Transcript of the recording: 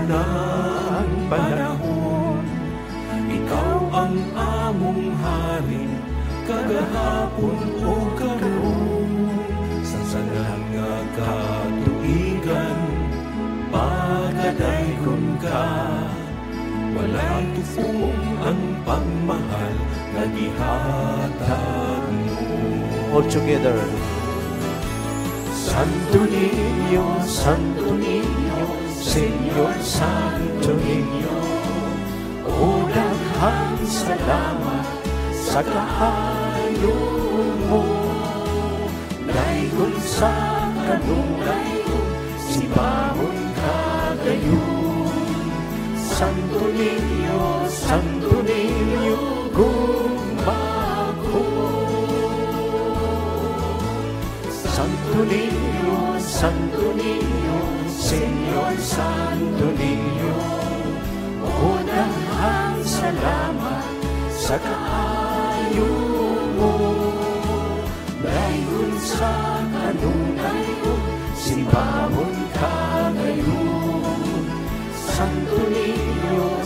na ang panahon. Ikaw ang among hari, kagahapon o karon. Sa sanang nga katuigan, pagkadayon ka. Walay tupong ang pagmahal na gihatag mo. All together. Santo Niño, Señor Santo Niño, o daghang salamat sa kaayo mo. Dayon sa kanungayon, sibahon ka gayon. Santo Niño, gumako. Santo Niño, Señor Santo Niño, o daghang salamat sa kaayo mo. Dayon sa kanungayon, sibahon ka ngayon. Santo Niño,